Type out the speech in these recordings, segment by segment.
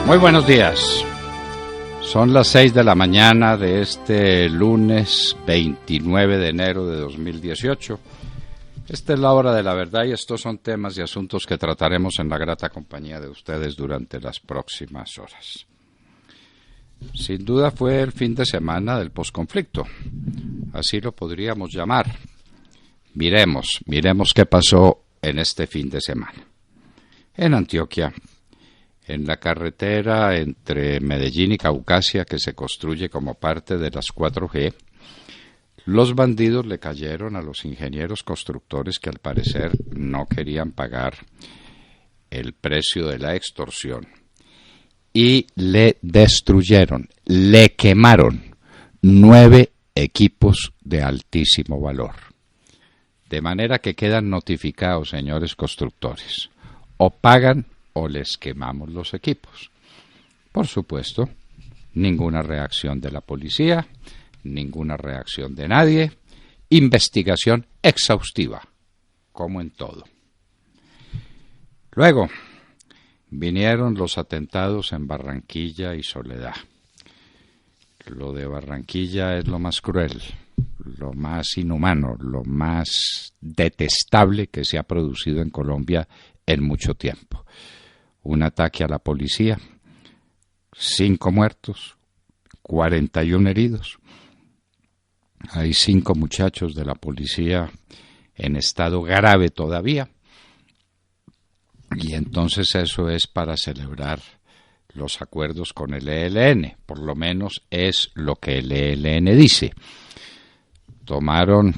Muy buenos días. Son las 6 de la mañana de este lunes 29 de enero de 2018. Esta es la hora de la verdad y estos son temas y asuntos que trataremos en la grata compañía de ustedes durante las próximas horas. Sin duda fue el fin de semana del posconflicto, así lo podríamos llamar. Miremos qué pasó en este fin de semana. En Antioquia, en la carretera entre Medellín y Caucasia, que se construye como parte de las 4G, los bandidos le cayeron a los ingenieros constructores que al parecer no querían pagar el precio de la extorsión y le destruyeron, le quemaron 9 equipos de altísimo valor. De manera que quedan notificados, señores constructores, o pagan o les quemamos los equipos. Por supuesto, ninguna reacción de la policía, ninguna reacción de nadie, investigación exhaustiva, como en todo. Luego, vinieron los atentados en Barranquilla y Soledad. Lo de Barranquilla es lo más cruel, lo más inhumano, lo más detestable que se ha producido en Colombia en mucho tiempo. Un ataque a la policía, 5 muertos, 41 heridos. Hay 5 muchachos de la policía en estado grave todavía. Y entonces eso es para celebrar los acuerdos con el ELN, por lo menos es lo que el ELN dice. Tomaron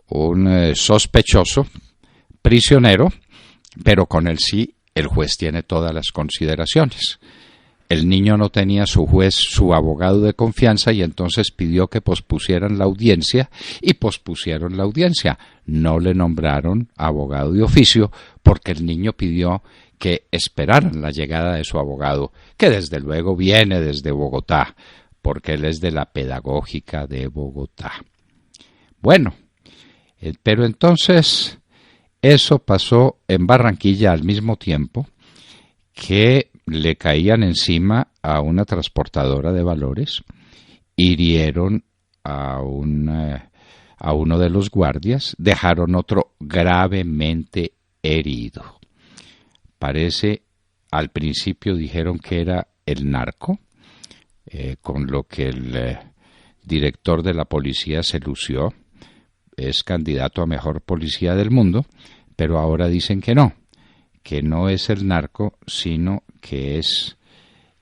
un sospechoso, prisionero, pero con él sí el juez tiene todas las consideraciones. El niño no tenía su juez, su abogado de confianza, y entonces pidió que pospusieran la audiencia, y pospusieron la audiencia. No le nombraron abogado de oficio, porque el niño pidió que esperaran la llegada de su abogado, que desde luego viene desde Bogotá, porque él es de la Pedagógica de Bogotá. Bueno, pero entonces eso pasó en Barranquilla al mismo tiempo que le caían encima a una transportadora de valores, hirieron a uno de los guardias, dejaron otro gravemente herido. Parece, al principio dijeron que era el narco, con lo que el director de la policía se lució, es candidato a mejor policía del mundo, pero ahora dicen que no es el narco, sino que es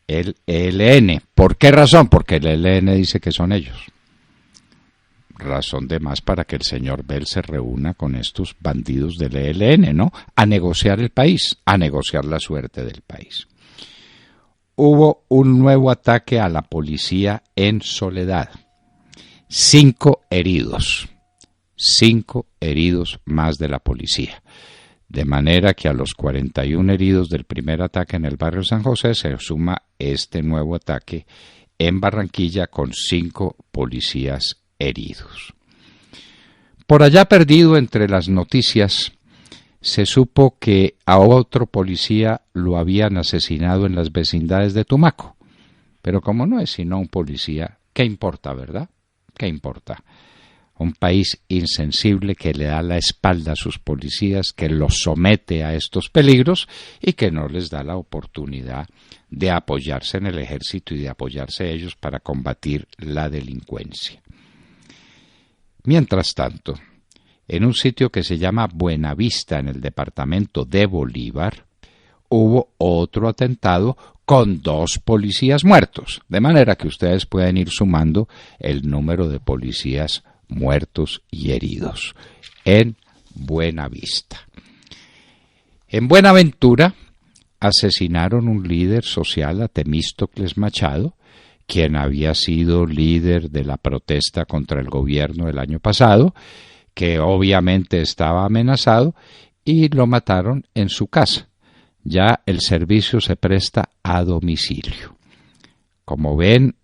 el ELN. ¿Por qué razón? Porque el ELN dice que son ellos. Razón de más para que el señor Bell se reúna con estos bandidos del ELN, ¿no? A negociar el país, a negociar la suerte del país. Hubo un nuevo ataque a la policía en Soledad. 5 heridos. 5 heridos más de la policía. De manera que a los 41 heridos del primer ataque en el barrio San José se suma este nuevo ataque en Barranquilla con 5 policías heridos. Por allá perdido entre las noticias, se supo que a otro policía lo habían asesinado en las vecindades de Tumaco. Pero como no es sino un policía, ¿qué importa, verdad? ¿Qué importa? Un país insensible que le da la espalda a sus policías, que los somete a estos peligros y que no les da la oportunidad de apoyarse en el ejército y de apoyarse ellos para combatir la delincuencia. Mientras tanto, en un sitio que se llama Buenavista, en el departamento de Bolívar, hubo otro atentado con 2 policías muertos, de manera que ustedes pueden ir sumando el número de policías muertos y heridos en Buenavista. En Buenaventura asesinaron un líder social, a Temístocles Machado, quien había sido líder de la protesta contra el gobierno el año pasado, que obviamente estaba amenazado, y lo mataron en su casa. Ya el servicio se presta a domicilio. Como ven,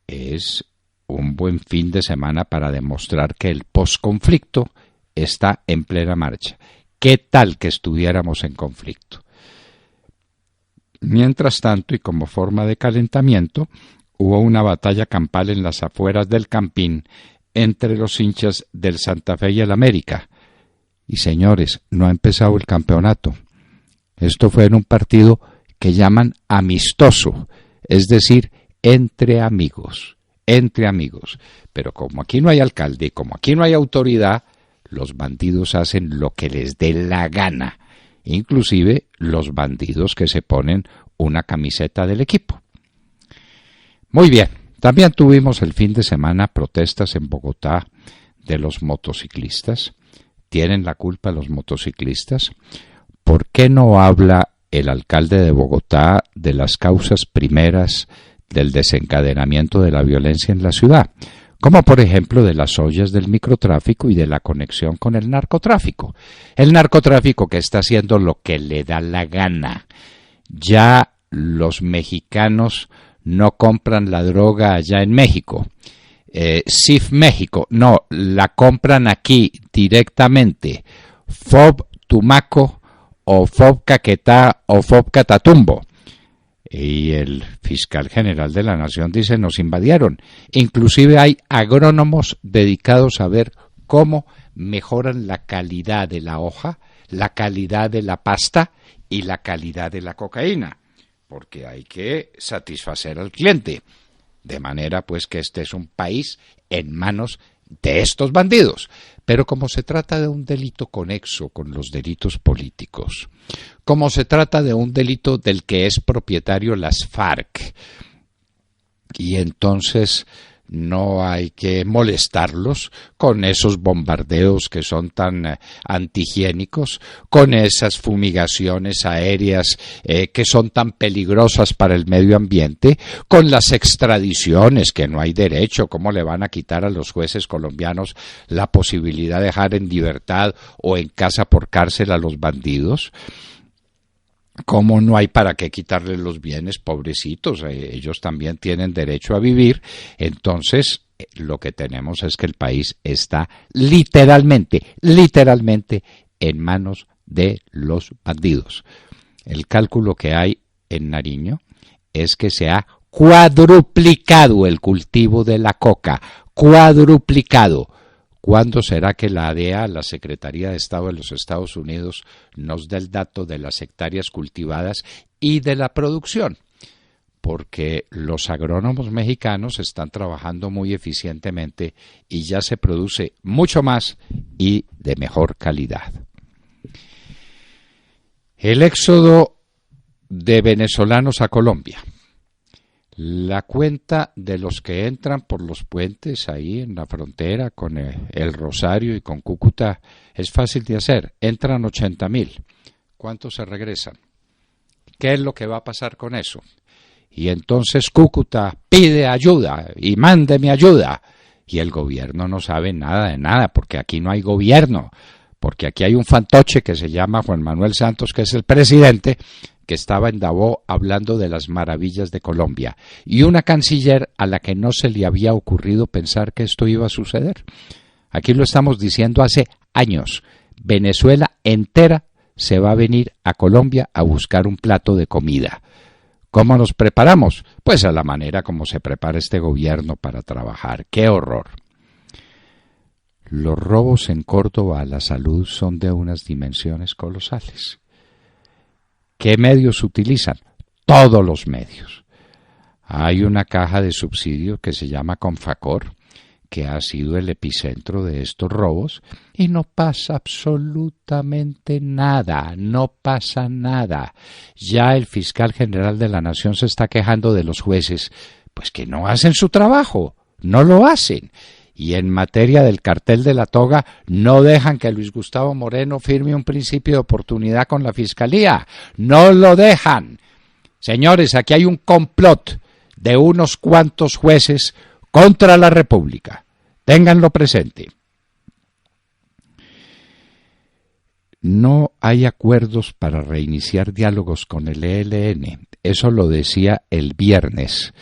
es un buen fin de semana para demostrar que el posconflicto está en plena marcha. ¿Qué tal que estuviéramos en conflicto? Mientras tanto, y como forma de calentamiento, hubo una batalla campal en las afueras del Campín entre los hinchas del Santa Fe y el América. Y señores, no ha empezado el campeonato. Esto fue en un partido que llaman amistoso, es decir, entre amigos. Pero como aquí no hay alcalde, como aquí no hay autoridad, los bandidos hacen lo que les dé la gana, inclusive los bandidos que se ponen una camiseta del equipo. Muy bien, también tuvimos el fin de semana protestas en Bogotá de los motociclistas. ¿Tienen la culpa los motociclistas? ¿Por qué no habla el alcalde de Bogotá de las causas primeras del desencadenamiento de la violencia en la ciudad? Como por ejemplo de las ollas del microtráfico y de la conexión con el narcotráfico. El narcotráfico que está haciendo lo que le da la gana. Ya los mexicanos no compran la droga allá en México. CIF México, no, la compran aquí directamente. FOB Tumaco o FOB Caquetá o FOB Catatumbo. Y el fiscal general de la Nación dice, nos invadieron. Inclusive hay agrónomos dedicados a ver cómo mejoran la calidad de la hoja, la calidad de la pasta y la calidad de la cocaína, porque hay que satisfacer al cliente. De manera pues que este es un país en manos de estos bandidos. Pero como se trata de un delito conexo con los delitos políticos, como se trata de un delito del que es propietario las FARC, y entonces no hay que molestarlos con esos bombardeos que son tan antihigiénicos, con esas fumigaciones aéreas que son tan peligrosas para el medio ambiente, con las extradiciones que no hay derecho. ¿Cómo le van a quitar a los jueces colombianos la posibilidad de dejar en libertad o en casa por cárcel a los bandidos? ¿Cómo no hay para qué quitarles los bienes, pobrecitos? Ellos también tienen derecho a vivir. Entonces, lo que tenemos es que el país está literalmente en manos de los bandidos. El cálculo que hay en Nariño es que se ha cuadruplicado el cultivo de la coca, cuadruplicado. ¿Cuándo será que la ADEA, la Secretaría de Estado de los Estados Unidos, nos dé el dato de las hectáreas cultivadas y de la producción? Porque los agrónomos mexicanos están trabajando muy eficientemente y ya se produce mucho más y de mejor calidad. El éxodo de venezolanos a Colombia. La cuenta de los que entran por los puentes ahí en la frontera con el Rosario y con Cúcuta es fácil de hacer. Entran 80,000. ¿Cuántos se regresan? ¿Qué es lo que va a pasar con eso? Y entonces Cúcuta pide ayuda y mándeme ayuda. Y el gobierno no sabe nada de nada, porque aquí no hay gobierno. Porque aquí hay un fantoche que se llama Juan Manuel Santos, que es el presidente, que estaba en Davos hablando de las maravillas de Colombia, y una canciller a la que no se le había ocurrido pensar que esto iba a suceder. Aquí lo estamos diciendo hace años. Venezuela entera se va a venir a Colombia a buscar un plato de comida. ¿Cómo nos preparamos? Pues a la manera como se prepara este gobierno para trabajar. ¡Qué horror! Los robos en Córdoba a la salud son de unas dimensiones colosales. ¿Qué medios utilizan? Todos los medios. Hay una caja de subsidio que se llama Confacor, que ha sido el epicentro de estos robos, y no pasa absolutamente nada, no pasa nada. Ya el fiscal general de la Nación se está quejando de los jueces, pues que no hacen su trabajo, no lo hacen. Y en materia del cartel de la toga, no dejan que Luis Gustavo Moreno firme un principio de oportunidad con la Fiscalía. No lo dejan. Señores, aquí hay un complot de unos cuantos jueces contra la República. Ténganlo presente. No hay acuerdos para reiniciar diálogos con el ELN. Eso lo decía el viernes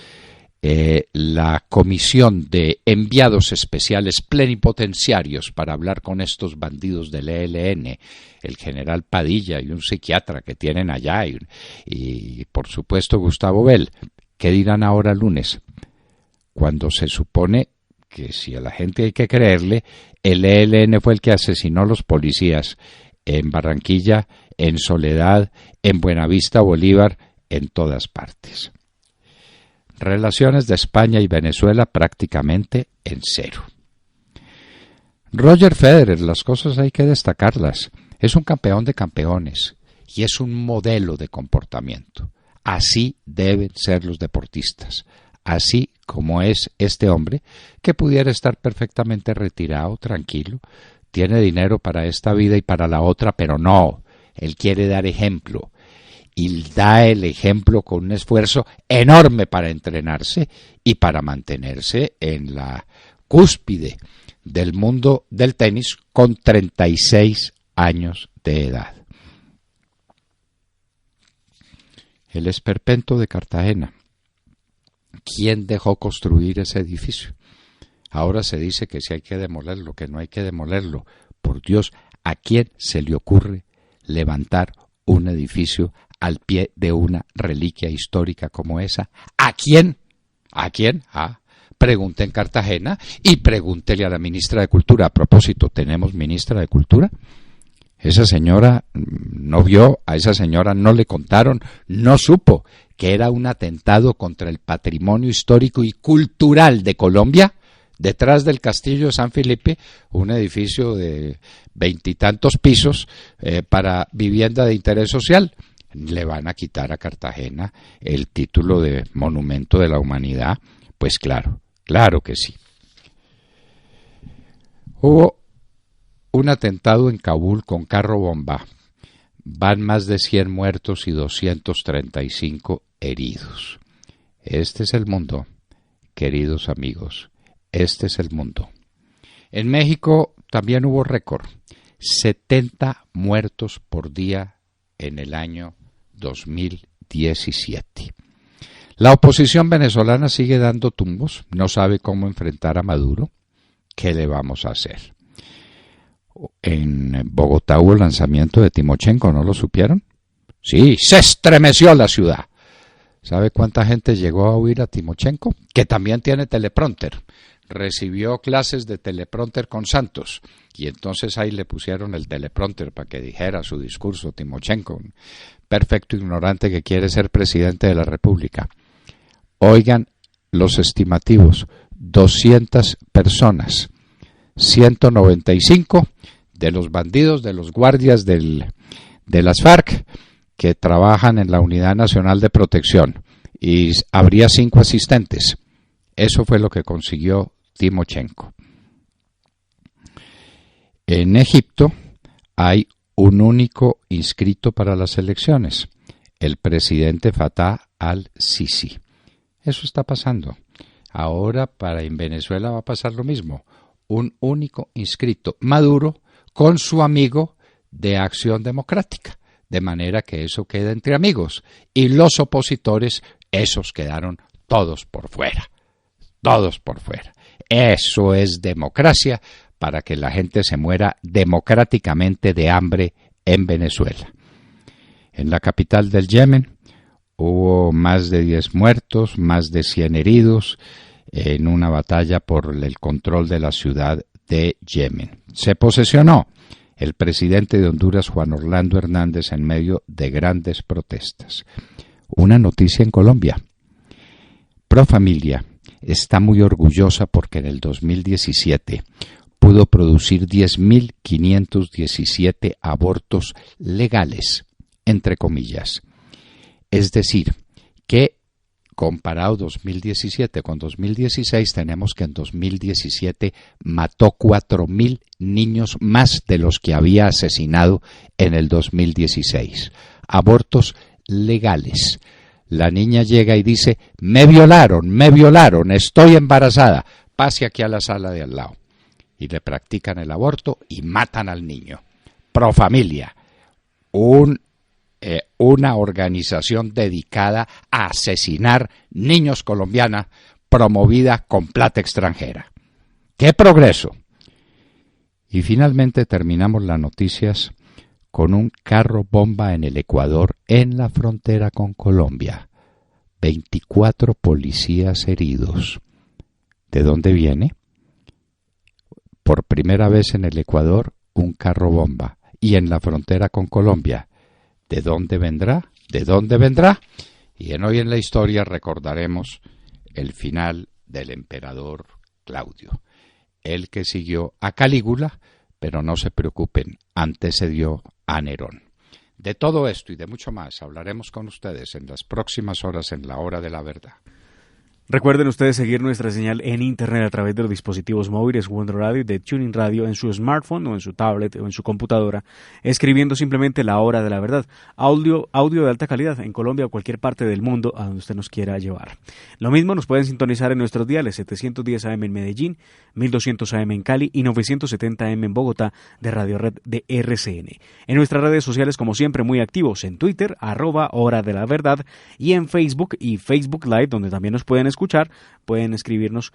la comisión de enviados especiales plenipotenciarios para hablar con estos bandidos del ELN, el general Padilla y un psiquiatra que tienen allá, y por supuesto Gustavo Bell. ¿Qué dirán ahora lunes? Cuando se supone que, si a la gente hay que creerle, el ELN fue el que asesinó a los policías en Barranquilla, en Soledad, en Buenavista, Bolívar, en todas partes. Relaciones de España y Venezuela prácticamente en cero. Roger Federer, las cosas hay que destacarlas, es un campeón de campeones y es un modelo de comportamiento. Así deben ser los deportistas, así como es este hombre, que pudiera estar perfectamente retirado, tranquilo, tiene dinero para esta vida y para la otra, pero no, él quiere dar ejemplo. Y da el ejemplo con un esfuerzo enorme para entrenarse y para mantenerse en la cúspide del mundo del tenis con 36 años de edad. El esperpento de Cartagena. ¿Quién dejó construir ese edificio? Ahora se dice que sí hay que demolerlo, que no hay que demolerlo. Por Dios, ¿a quién se le ocurre levantar un edificio al pie de una reliquia histórica como esa? ¿A quién? ¿A quién? Pregunte en Cartagena y pregúntele a la ministra de Cultura. A propósito, ¿tenemos ministra de Cultura? Esa señora no vio, a esa señora no le contaron, no supo que era un atentado contra el patrimonio histórico y cultural de Colombia. Detrás del Castillo de San Felipe, un edificio de 20 y tantos pisos para vivienda de interés social. ¿Le van a quitar a Cartagena el título de Monumento de la Humanidad? Pues claro, claro que sí. Hubo un atentado en Kabul con carro bomba. Van más de 100 muertos y 235 heridos. Este es el mundo, queridos amigos. Este es el mundo. En México también hubo récord. 70 muertos por día en el año 2017. La oposición venezolana sigue dando tumbos, no sabe cómo enfrentar a Maduro. ¿Qué le vamos a hacer? En Bogotá hubo el lanzamiento de Timochenko, ¿no lo supieron? Sí, se estremeció la ciudad. ¿Sabe cuánta gente llegó a oír a Timochenko? Que también tiene teleprompter. Recibió clases de teleprompter con Santos y entonces ahí le pusieron el teleprompter para que dijera su discurso. Timochenko, un perfecto ignorante que quiere ser presidente de la República. Oigan los estimativos: 200 personas, 195 de los bandidos, de los guardias de las FARC que trabajan en la Unidad Nacional de Protección, y habría 5 asistentes. Eso fue lo que consiguió Timochenko. En Egipto hay un único inscrito para las elecciones, el presidente Fatah al-Sisi. Eso está pasando. Ahora en Venezuela va a pasar lo mismo. Un único inscrito, Maduro, con su amigo de Acción Democrática. De manera que eso queda entre amigos. Y los opositores, esos quedaron todos por fuera. Todos por fuera. Eso es democracia, para que la gente se muera democráticamente de hambre en Venezuela. En la capital del Yemen hubo más de 10 muertos, más de 100 heridos en una batalla por el control de la ciudad de Yemen. Se posesionó el presidente de Honduras, Juan Orlando Hernández, en medio de grandes protestas. Una noticia en Colombia. Profamilia está muy orgullosa porque en el 2017 pudo producir 10.517 abortos legales, entre comillas. Es decir, que comparado 2017 con 2016, tenemos que en 2017 mató 4.000 niños más de los que había asesinado en el 2016. Abortos legales. La niña llega y dice: me violaron, estoy embarazada, pase aquí a la sala de al lado. Y le practican el aborto y matan al niño. Profamilia, un una organización dedicada a asesinar niños colombianos, promovida con plata extranjera. ¡Qué progreso! Y finalmente terminamos las noticias con un carro bomba en el Ecuador, en la frontera con Colombia. 24 policías heridos. ¿De dónde viene? Por primera vez en el Ecuador, un carro bomba. Y en la frontera con Colombia. ¿De dónde vendrá? ¿De dónde vendrá? Y en Hoy en la Historia recordaremos el final del emperador Claudio. El que siguió a Calígula, pero no se preocupen, antecedió a Nerón. De todo esto y de mucho más hablaremos con ustedes en las próximas horas en La Hora de la Verdad. Recuerden ustedes seguir nuestra señal en internet a través de los dispositivos móviles Wonder Radio y de Tuning Radio en su smartphone o en su tablet o en su computadora, escribiendo simplemente La Hora de la Verdad, audio de alta calidad en Colombia o cualquier parte del mundo a donde usted nos quiera llevar. Lo mismo nos pueden sintonizar en nuestros diales 710 AM en Medellín, 1200 AM en Cali y 970 AM en Bogotá de Radio Red de RCN. En nuestras redes sociales, como siempre, muy activos en Twitter, @Hora de la Verdad, y en Facebook y Facebook Live, donde también nos pueden escuchar, pueden escribirnos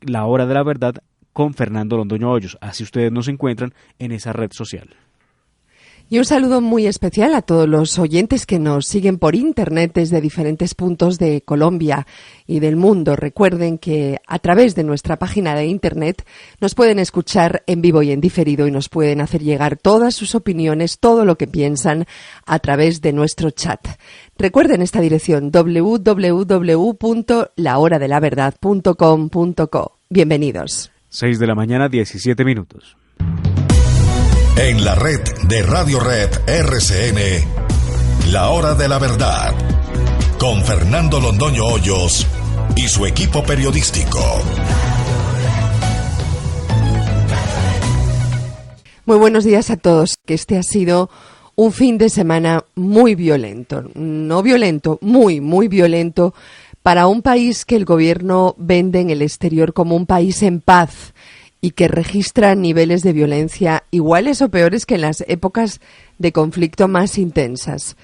La Hora de la Verdad con Fernando Londoño Hoyos. Así ustedes nos encuentran en esa red social. Y un saludo muy especial a todos los oyentes que nos siguen por internet desde diferentes puntos de Colombia y del mundo. Recuerden que a través de nuestra página de internet nos pueden escuchar en vivo y en diferido y nos pueden hacer llegar todas sus opiniones, todo lo que piensan a través de nuestro chat. Recuerden esta dirección: www.lahoradelaverdad.com.co. Bienvenidos. 6 de la mañana, 17 minutos. En la red de Radio Red RCN, La Hora de la Verdad, con Fernando Londoño Hoyos y su equipo periodístico. Muy buenos días a todos. Que este ha sido un fin de semana muy violento. No violento, muy violento para un país que el gobierno vende en el exterior como un país en paz y que registra niveles de violencia iguales o peores que en las épocas de conflicto más intensas.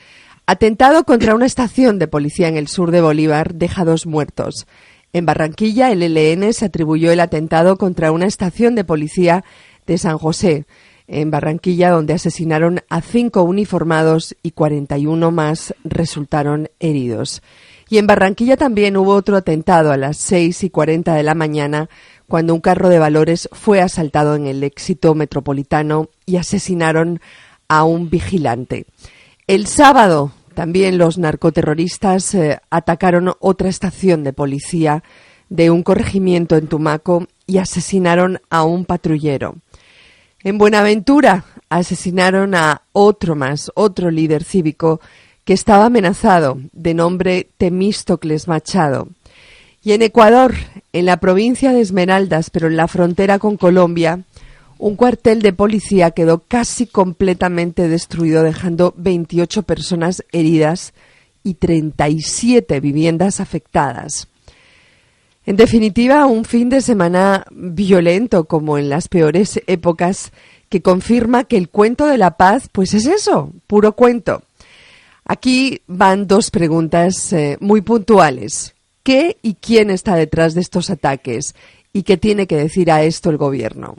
Atentado contra una estación de policía en el sur de Bolívar deja 2 muertos. En Barranquilla, el ELN se atribuyó el atentado contra una estación de policía de San José, en Barranquilla, donde asesinaron a 5 uniformados y 41 más resultaron heridos. Y en Barranquilla también hubo otro atentado a las 6:40 de la mañana, cuando un carro de valores fue asaltado en el Éxito Metropolitano y asesinaron a un vigilante. El sábado también los narcoterroristas atacaron otra estación de policía de un corregimiento en Tumaco y asesinaron a un patrullero. En Buenaventura asesinaron a otro líder cívico que estaba amenazado, de nombre Temístocles Machado. Y en Ecuador, en la provincia de Esmeraldas, pero en la frontera con Colombia, un cuartel de policía quedó casi completamente destruido, dejando 28 personas heridas y 37 viviendas afectadas. En definitiva, un fin de semana violento, como en las peores épocas, que confirma que el cuento de la paz, pues es eso, puro cuento. Aquí van 2 preguntas muy puntuales. ¿Qué y quién está detrás de estos ataques? ¿Y qué tiene que decir a esto el gobierno?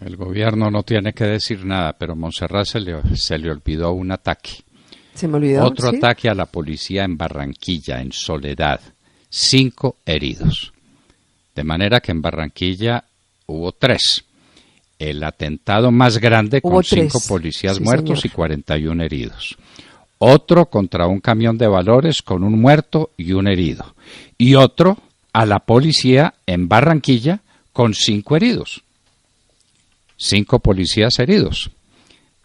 El gobierno no tiene que decir nada, pero a Montserrat se le olvidó un ataque. ¿Se me olvidó? Otro ¿sí? Ataque a la policía en Barranquilla, en Soledad. 5 heridos. De manera que en Barranquilla hubo 3. El atentado más grande con 5 policías muertos, señor, y 41 heridos. Otro contra un camión de valores con un muerto y un herido. Y otro a la policía en Barranquilla con 5 heridos. 5 policías heridos.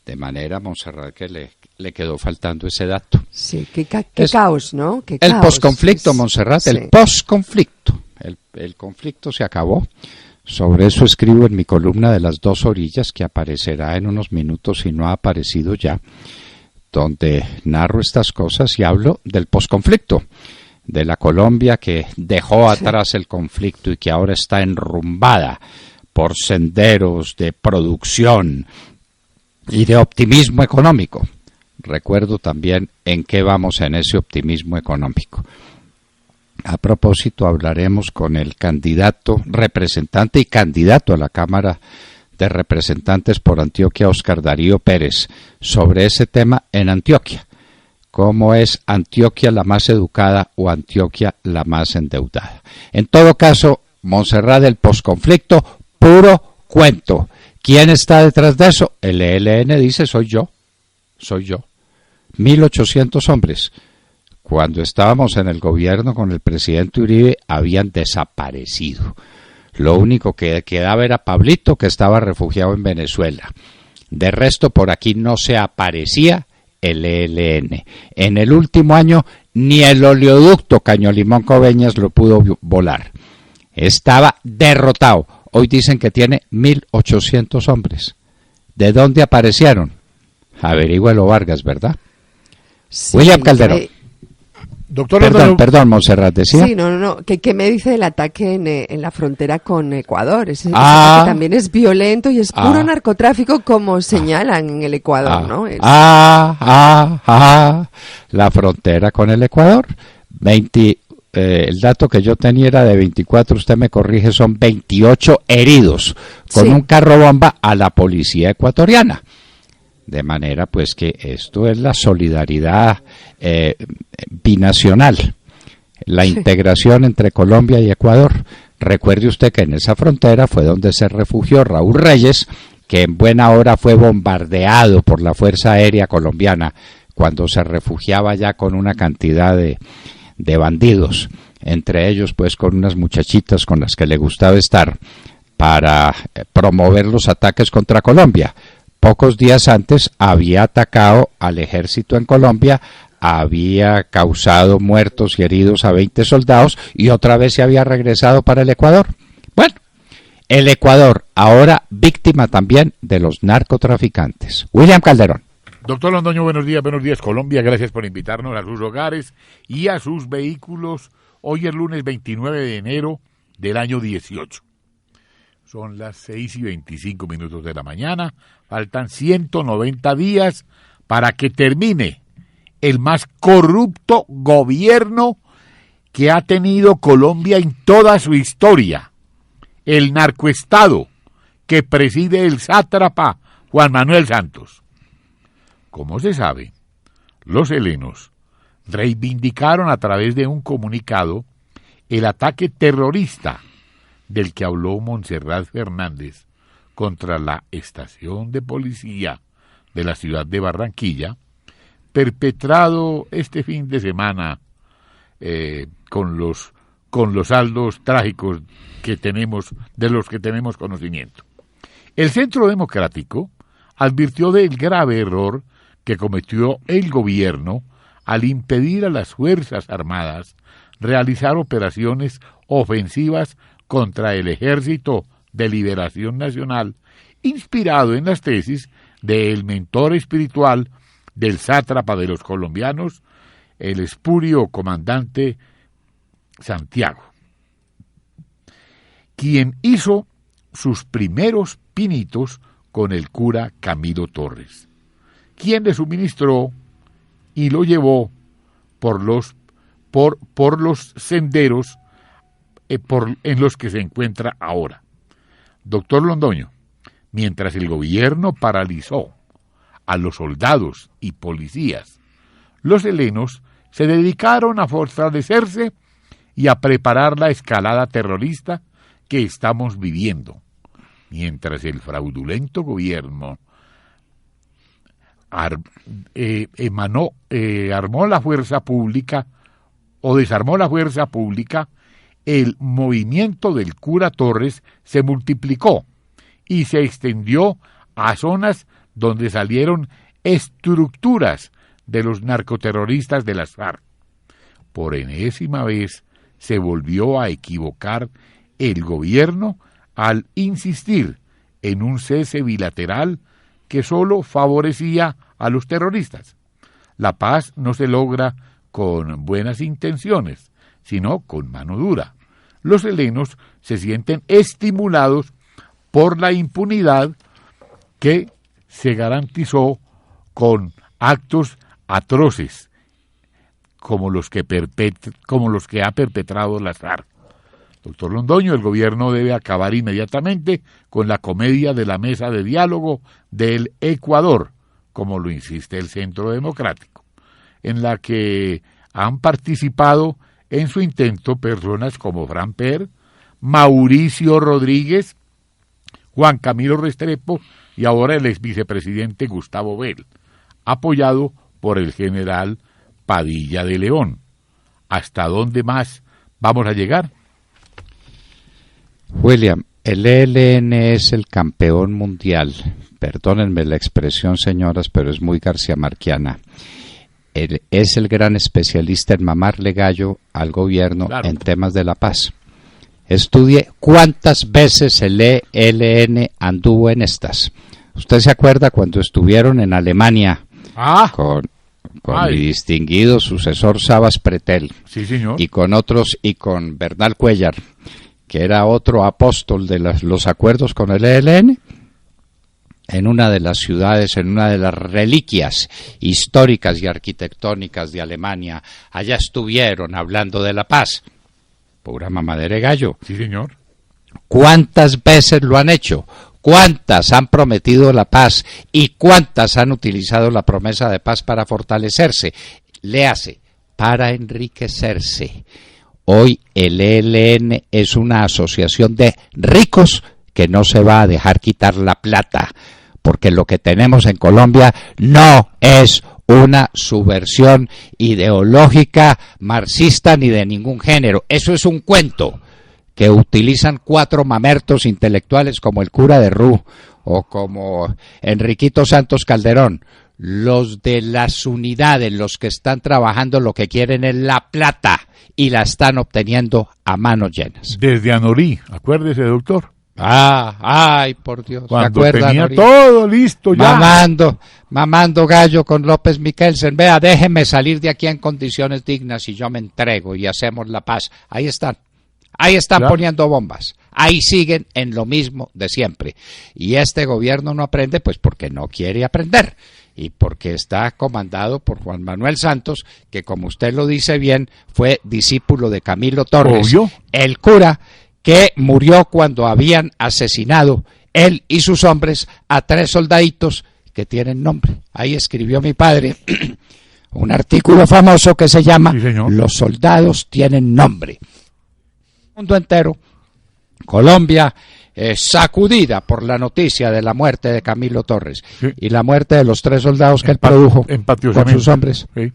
De manera, Montserrat, que le quedó faltando ese dato. Sí, qué caos, ¿no? Qué el caos. Posconflicto, Montserrat, sí. El posconflicto. El conflicto se acabó. Sobre eso escribo en mi columna de las 2 orillas, que aparecerá en unos minutos si no ha aparecido ya, donde narro estas cosas y hablo del posconflicto, de la Colombia que dejó atrás el conflicto y que ahora está enrumbada por senderos de producción y de optimismo económico. recuerdo también en qué vamos en ese optimismo económico. A propósito, hablaremos con el candidato, representante y candidato a la Cámara de Representantes por Antioquia, Óscar Darío Pérez, sobre ese tema en Antioquia. ¿Cómo es Antioquia la más educada o Antioquia la más endeudada? En todo caso, Montserrat, del posconflicto, puro cuento. ¿Quién está detrás de eso? El ELN dice, soy yo. 1.800 hombres. Cuando estábamos en el gobierno con el presidente Uribe, habían desaparecido. Lo único que quedaba era Pablito, que estaba refugiado en Venezuela. De resto, por aquí no se aparecía el ELN. En el último año, ni el oleoducto Caño Limón-Coveñas lo pudo volar. Estaba derrotado. Hoy dicen que tiene 1.800 hombres. ¿De dónde aparecieron? Averígüelo, Vargas, ¿verdad? Sí, William Calderón. Doctor, perdón, Montserrat, decía. Sí, no. ¿Qué me dice del ataque en la frontera con Ecuador? Ese ataque también es violento y es puro narcotráfico, como señalan en el Ecuador, ¿no? La frontera con el Ecuador. El dato que yo tenía era de 24, usted me corrige, son 28 heridos con un carro bomba a la policía ecuatoriana. De manera pues que esto es la solidaridad binacional, la integración entre Colombia y Ecuador. Recuerde usted que en esa frontera fue donde se refugió Raúl Reyes, que en buena hora fue bombardeado por la Fuerza Aérea Colombiana cuando se refugiaba ya con una cantidad de bandidos, entre ellos pues con unas muchachitas con las que le gustaba estar para promover los ataques contra Colombia. Pocos días antes había atacado al ejército en Colombia, había causado muertos y heridos a 20 soldados y otra vez se había regresado para el Ecuador. Bueno, el Ecuador ahora víctima también de los narcotraficantes. William Calderón. Doctor Londoño, buenos días Colombia, gracias por invitarnos a sus hogares y a sus vehículos. Hoy es lunes 29 de enero del año 18. Son las 6:25 de la mañana, faltan 190 días para que termine el más corrupto gobierno que ha tenido Colombia en toda su historia, el narcoestado que preside el sátrapa Juan Manuel Santos. Como se sabe, los helenos reivindicaron a través de un comunicado el ataque terrorista del que habló Montserrat Fernández contra la estación de policía de la ciudad de Barranquilla, perpetrado este fin de semana con los saldos trágicos que tenemos, de los que tenemos conocimiento. El Centro Democrático advirtió del grave error que cometió el gobierno al impedir a las Fuerzas Armadas realizar operaciones ofensivas contra el Ejército de Liberación Nacional, inspirado en las tesis del mentor espiritual del sátrapa de los colombianos, el espurio comandante Santiago, quien hizo sus primeros pinitos con el cura Camilo Torres, quien le suministró y lo llevó por los senderos en los que se encuentra ahora. Doctor Londoño, mientras el gobierno paralizó a los soldados y policías, los helenos se dedicaron a fortalecerse y a preparar la escalada terrorista que estamos viviendo, mientras el fraudulento gobierno armó la fuerza pública o desarmó la fuerza pública. El movimiento del cura Torres se multiplicó y se extendió a zonas donde salieron estructuras de los narcoterroristas de las FARC. Por enésima vez se volvió a equivocar el gobierno al insistir en un cese bilateral que solo favorecía a los terroristas. La paz no se logra con buenas intenciones, sino con mano dura. Los helenos se sienten estimulados por la impunidad que se garantizó con actos atroces como los que ha perpetrado las FARC. Doctor Londoño, el gobierno debe acabar inmediatamente con la comedia de la mesa de diálogo del Ecuador, como lo insiste el Centro Democrático, en la que han participado en su intento personas como Fran Per, Mauricio Rodríguez, Juan Camilo Restrepo y ahora el ex vicepresidente Gustavo Bell, apoyado por el general Padilla de León. ¿Hasta dónde más vamos a llegar? William, el ELN es el campeón mundial. Perdónenme la expresión, señoras, pero es muy garciamarquiana. Es el gran especialista en mamarle gallo al gobierno, claro, en temas de la paz. Estudie cuántas veces el ELN anduvo en estas. ¿Usted se acuerda cuando estuvieron en Alemania con mi distinguido sucesor Sabas Pretel? Sí, señor. Y con otros, y con Bernal Cuellar, que era otro apóstol de los acuerdos con el ELN? En una de las ciudades, en una de las reliquias históricas y arquitectónicas de Alemania, allá estuvieron hablando de la paz. Pura mamadera de gallo. Sí, señor. ¿Cuántas veces lo han hecho? ¿Cuántas han prometido la paz? ¿Y cuántas han utilizado la promesa de paz para fortalecerse? Léase, para enriquecerse. Hoy el ELN es una asociación de ricos que no se va a dejar quitar la plata, porque lo que tenemos en Colombia no es una subversión ideológica marxista ni de ningún género. Eso es un cuento que utilizan 4 mamertos intelectuales como el cura de Rú o como Enriquito Santos Calderón. Los de las unidades, los que están trabajando, lo que quieren es la plata y la están obteniendo a manos llenas. Desde Anorí, acuérdese, doctor. Ay, por Dios. Cuando tenía todo listo ya. Mamando gallo con López Miquelsen. Vea, déjeme salir de aquí en condiciones dignas y yo me entrego y hacemos la paz. Ahí están claro, poniendo bombas. Ahí siguen en lo mismo de siempre. Y este gobierno no aprende, pues porque no quiere aprender. Y porque está comandado por Juan Manuel Santos, que como usted lo dice bien, fue discípulo de Camilo Torres, ¿obvio? El cura que murió cuando habían asesinado él y sus hombres a 3 soldaditos que tienen nombre. Ahí escribió mi padre un artículo famoso que se llama Los soldados tienen nombre. El mundo entero, Colombia, sacudida por la noticia de la muerte de Camilo Torres, sí, y la muerte de los 3 soldados que él produjo con sus hombres. Sí.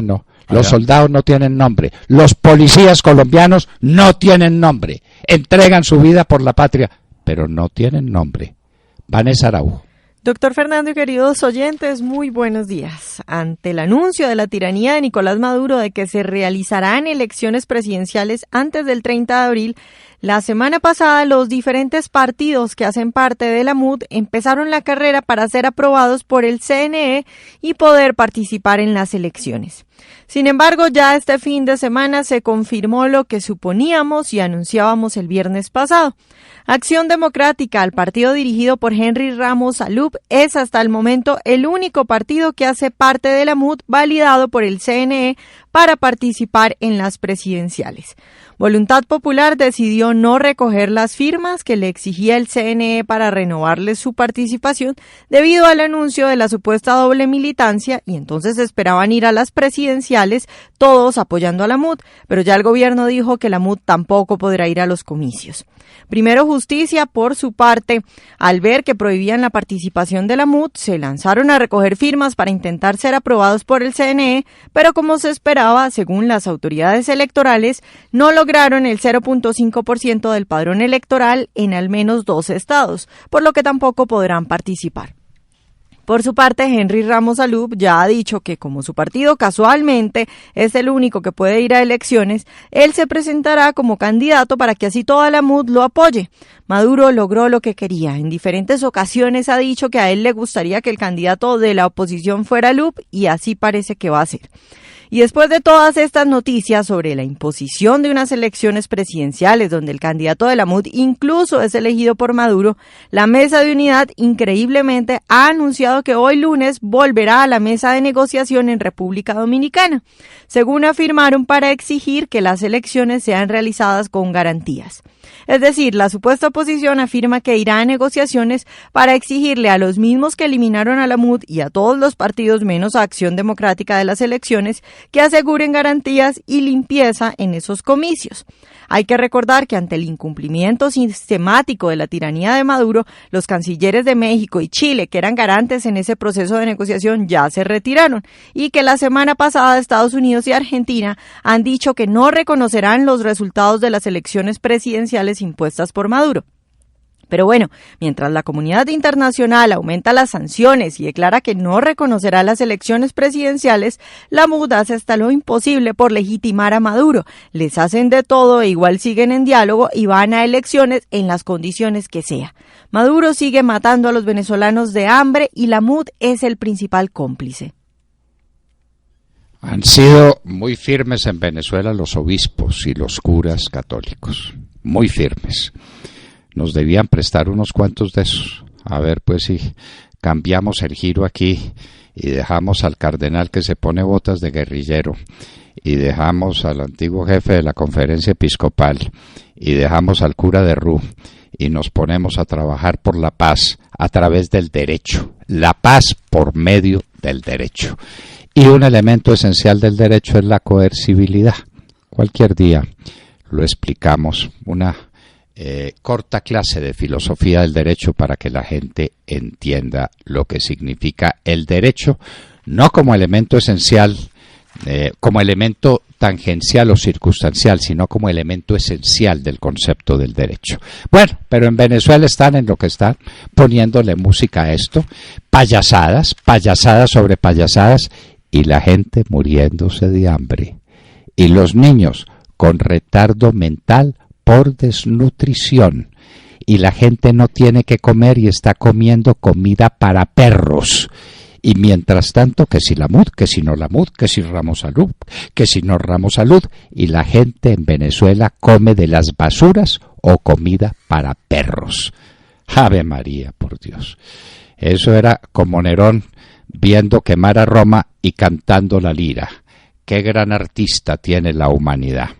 No. Los soldados no tienen nombre. Los policías colombianos no tienen nombre. Entregan su vida por la patria, pero no tienen nombre. Vanessa Araujo. Doctor Fernando y queridos oyentes, muy buenos días. Ante el anuncio de la tiranía de Nicolás Maduro de que se realizarán elecciones presidenciales antes del 30 de abril, la semana pasada los diferentes partidos que hacen parte de la MUD empezaron la carrera para ser aprobados por el CNE y poder participar en las elecciones. Sin embargo, ya este fin de semana se confirmó lo que suponíamos y anunciábamos el viernes pasado. Acción Democrática, el partido dirigido por Henry Ramos Alup, es hasta el momento el único partido que hace parte de la MUD validado por el CNE para participar en las presidenciales. Voluntad Popular decidió no recoger las firmas que le exigía el CNE para renovarles su participación debido al anuncio de la supuesta doble militancia y entonces esperaban ir a las presidenciales todos apoyando a la MUD, pero ya el gobierno dijo que la MUD tampoco podrá ir a los comicios. Primero Justicia, por su parte, al ver que prohibían la participación de la MUD, se lanzaron a recoger firmas para intentar ser aprobados por el CNE, pero como se esperaba, según las autoridades electorales, no lograron el 0.5% del padrón electoral en al menos 2 estados, por lo que tampoco podrán participar. Por su parte, Henry Ramos Alup ya ha dicho que como su partido casualmente es el único que puede ir a elecciones, él se presentará como candidato para que así toda la MUD lo apoye. Maduro logró lo que quería. En diferentes ocasiones ha dicho que a él le gustaría que el candidato de la oposición fuera Alup y así parece que va a ser. Y después de todas estas noticias sobre la imposición de unas elecciones presidenciales donde el candidato de la MUD incluso es elegido por Maduro, la Mesa de Unidad increíblemente ha anunciado anunciado que hoy lunes volverá a la mesa de negociación en República Dominicana, según afirmaron, para exigir que las elecciones sean realizadas con garantías. Es decir, la supuesta oposición afirma que irá a negociaciones para exigirle a los mismos que eliminaron a la MUD y a todos los partidos menos a Acción Democrática de las elecciones que aseguren garantías y limpieza en esos comicios. Hay que recordar que ante el incumplimiento sistemático de la tiranía de Maduro, los cancilleres de México y Chile, que eran garantes en ese proceso de negociación, ya se retiraron, y que la semana pasada Estados Unidos y Argentina han dicho que no reconocerán los resultados de las elecciones presidenciales impuestas por Maduro. Pero bueno, mientras la comunidad internacional aumenta las sanciones y declara que no reconocerá las elecciones presidenciales, la MUD hace hasta lo imposible por legitimar a Maduro. Les hacen de todo e igual siguen en diálogo y van a elecciones en las condiciones que sea. Maduro sigue matando a los venezolanos de hambre y la MUD es el principal cómplice. Han sido muy firmes en Venezuela los obispos y los curas católicos, muy firmes. Nos debían prestar unos cuantos de esos. A ver, pues si cambiamos el giro aquí y dejamos al cardenal que se pone botas de guerrillero y dejamos al antiguo jefe de la conferencia episcopal y dejamos al cura de Rú y nos ponemos a trabajar por la paz a través del derecho. La paz por medio del derecho. Y un elemento esencial del derecho es la coercibilidad. Cualquier día lo explicamos, una corta clase de filosofía del derecho para que la gente entienda lo que significa el derecho, no como elemento esencial, como elemento tangencial o circunstancial, sino como elemento esencial del concepto del derecho. Bueno, pero en Venezuela están en lo que están, poniéndole música a esto, payasadas sobre payasadas, y la gente muriéndose de hambre, y los niños con retardo mental por desnutrición, y la gente no tiene que comer y está comiendo comida para perros. Y mientras tanto, que si la MUD, que si no la MUD, que si Ramos Salud, que si no Ramos Salud, y la gente en Venezuela come de las basuras o comida para perros. Ave María, por Dios. Eso era como Nerón viendo quemar a Roma y cantando la lira. Qué gran artista tiene la humanidad.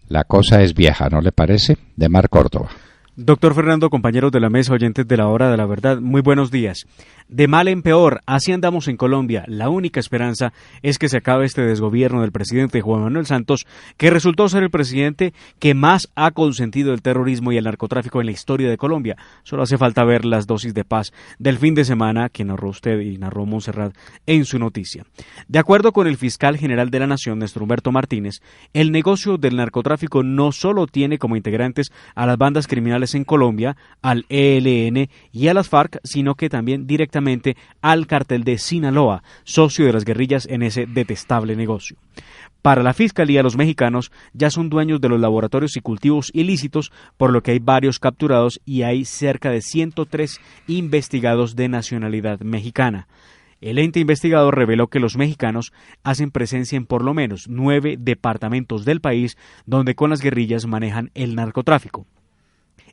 La cosa es vieja, ¿no le parece? De Mar Córdoba. Doctor Fernando, compañeros de la mesa, oyentes de la Hora de la Verdad, muy buenos días. De mal en peor, así andamos en Colombia. La única esperanza es que se acabe este desgobierno del presidente Juan Manuel Santos, que resultó ser el presidente que más ha consentido el terrorismo y el narcotráfico en la historia de Colombia. Solo hace falta ver las dosis de paz del fin de semana que narró usted y narró Montserrat en su noticia. De acuerdo con el fiscal general de la Nación, Néstor Humberto Martínez, el negocio del narcotráfico no solo tiene como integrantes a las bandas criminales en Colombia, al ELN y a las FARC, sino que también directamente al cartel de Sinaloa, socio de las guerrillas en ese detestable negocio. Para la Fiscalía, los mexicanos ya son dueños de los laboratorios y cultivos ilícitos, por lo que hay varios capturados y hay cerca de 103 investigados de nacionalidad mexicana. El ente investigador reveló que los mexicanos hacen presencia en por lo menos 9 departamentos del país donde con las guerrillas manejan el narcotráfico.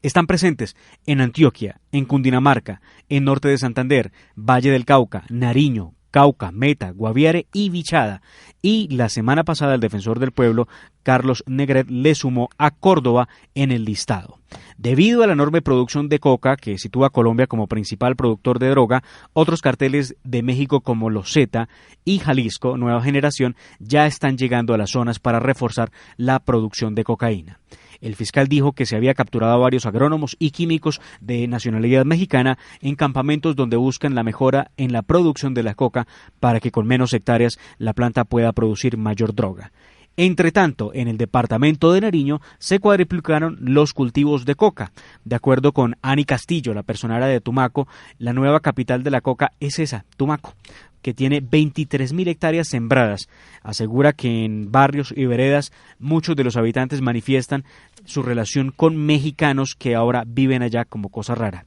Están presentes en Antioquia, en Cundinamarca, en Norte de Santander, Valle del Cauca, Nariño, Cauca, Meta, Guaviare y Vichada. Y la semana pasada el defensor del pueblo, Carlos Negret, le sumó a Córdoba en el listado. Debido a la enorme producción de coca que sitúa a Colombia como principal productor de droga, otros carteles de México como Los Zeta y Jalisco, Nueva Generación, ya están llegando a las zonas para reforzar la producción de cocaína. El fiscal dijo que se había capturado a varios agrónomos y químicos de nacionalidad mexicana en campamentos donde buscan la mejora en la producción de la coca para que con menos hectáreas la planta pueda producir mayor droga. Entre tanto, en el departamento de Nariño se cuadriplicaron los cultivos de coca. De acuerdo con Ani Castillo, la personera de Tumaco, la nueva capital de la coca es esa, Tumaco, que tiene 23.000 hectáreas sembradas. Asegura que en barrios y veredas muchos de los habitantes manifiestan su relación con mexicanos que ahora viven allá como cosa rara.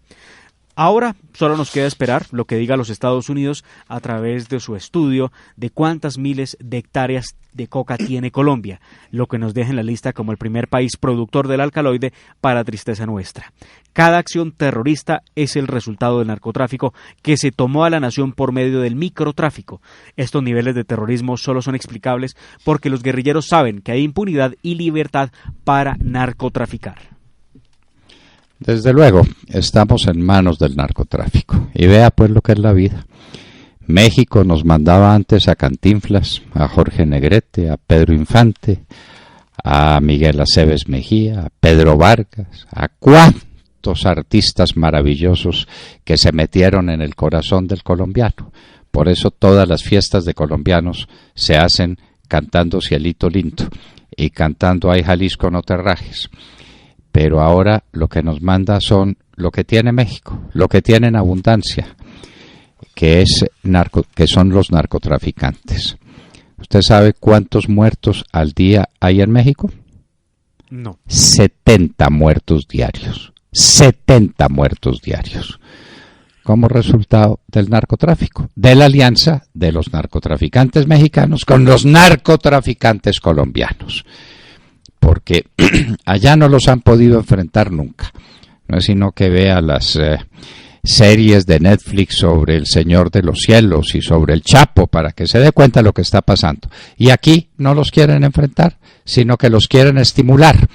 Ahora solo nos queda esperar lo que diga los Estados Unidos a través de su estudio de cuántas miles de hectáreas de coca tiene Colombia, lo que nos deja en la lista como el primer país productor del alcaloide para tristeza nuestra. Cada acción terrorista es el resultado del narcotráfico que se tomó a la nación por medio del microtráfico. Estos niveles de terrorismo solo son explicables porque los guerrilleros saben que hay impunidad y libertad para narcotraficar. Desde luego, estamos en manos del narcotráfico. Y vea pues lo que es la vida. México nos mandaba antes a Cantinflas, a Jorge Negrete, a Pedro Infante, a Miguel Aceves Mejía, a Pedro Vargas, a cuántos artistas maravillosos que se metieron en el corazón del colombiano. Por eso todas las fiestas de colombianos se hacen cantando Cielito Lindo y cantando Ay Jalisco no te rajes. Pero ahora lo que nos manda son lo que tiene México, lo que tiene en abundancia, que son los narcotraficantes. ¿Usted sabe cuántos muertos al día hay en México? No. 70 muertos diarios. 70 muertos diarios. Como resultado del narcotráfico, de la alianza de los narcotraficantes mexicanos con los narcotraficantes colombianos. Porque allá no los han podido enfrentar nunca. No es sino que vea las series de Netflix sobre el Señor de los Cielos y sobre el Chapo para que se dé cuenta de lo que está pasando. Y aquí no los quieren enfrentar, sino que los quieren estimular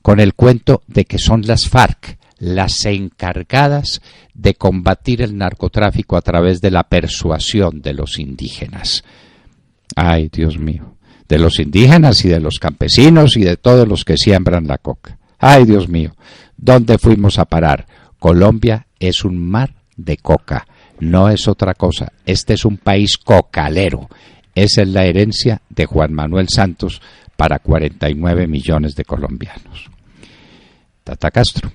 con el cuento de que son las FARC las encargadas de combatir el narcotráfico a través de la persuasión de los indígenas. Ay, Dios mío. De los indígenas y de los campesinos y de todos los que siembran la coca. Ay, Dios mío, ¿dónde fuimos a parar? Colombia es un mar de coca, no es otra cosa. Este es un país cocalero. Esa es la herencia de Juan Manuel Santos para 49 millones de colombianos. Tata Castro.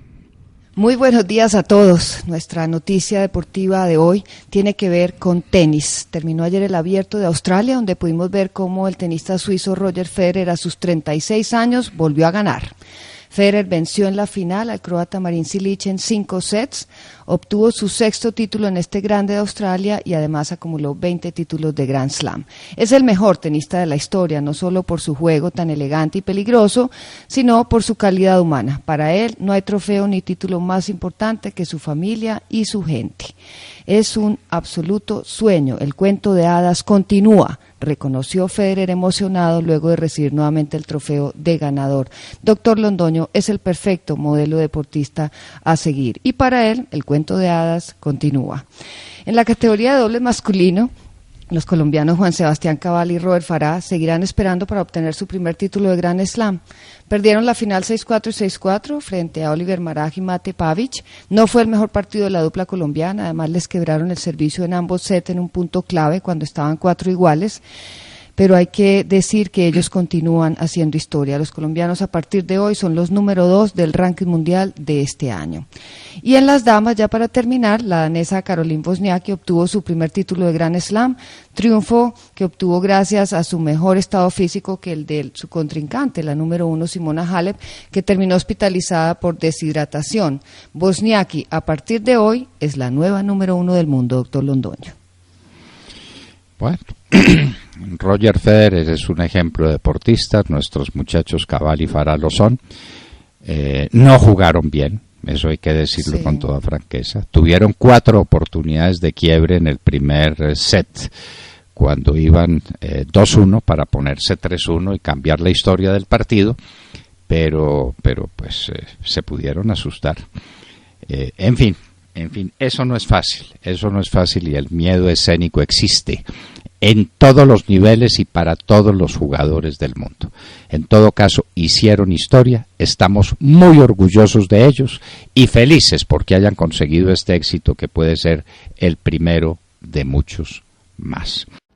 Muy buenos días a todos. Nuestra noticia deportiva de hoy tiene que ver con tenis. Terminó ayer el Abierto de Australia, donde pudimos ver cómo el tenista suizo Roger Federer a sus 36 años volvió a ganar. Federer venció en la final al croata Marin Cilic en 5 sets, obtuvo su 6º título en este Grande de Australia y además acumuló 20 títulos de Grand Slam. Es el mejor tenista de la historia, no solo por su juego tan elegante y peligroso, sino por su calidad humana. Para él no hay trofeo ni título más importante que su familia y su gente. Es un absoluto sueño, el cuento de hadas continúa, reconoció Federer emocionado luego de recibir nuevamente el trofeo de ganador. Doctor Londoño es el perfecto modelo deportista a seguir y para él el cuento de hadas continúa. En la categoría de doble masculino, los colombianos Juan Sebastián Cabal y Robert Farah seguirán esperando para obtener su primer título de Grand Slam. Perdieron la final 6-4 y 6-4 frente a Oliver Maraj y Mate Pavic. No fue el mejor partido de la dupla colombiana, además les quebraron el servicio en ambos sets en un punto clave cuando estaban 4 iguales. Pero hay que decir que ellos continúan haciendo historia. Los colombianos a partir de hoy son los número 2 del ranking mundial de este año. Y en las damas, ya para terminar, la danesa Caroline Wozniacki obtuvo su primer título de Grand Slam, triunfo que obtuvo gracias a su mejor estado físico que el de su contrincante, la número 1 Simona Halep, que terminó hospitalizada por deshidratación. Wozniacki a partir de hoy es la nueva número 1 del mundo, doctor Londoño. Bueno, Roger Federer es un ejemplo de deportista, nuestros muchachos Cabal y Farah lo son. No jugaron bien, eso hay que decirlo sí, con toda franqueza. Tuvieron 4 oportunidades de quiebre en el primer set, cuando iban 2-1 para ponerse 3-1 y cambiar la historia del partido, pero pues se pudieron asustar. En fin, eso no es fácil y el miedo escénico existe en todos los niveles y para todos los jugadores del mundo. En todo caso, hicieron historia, estamos muy orgullosos de ellos y felices porque hayan conseguido este éxito que puede ser el primero de muchos más.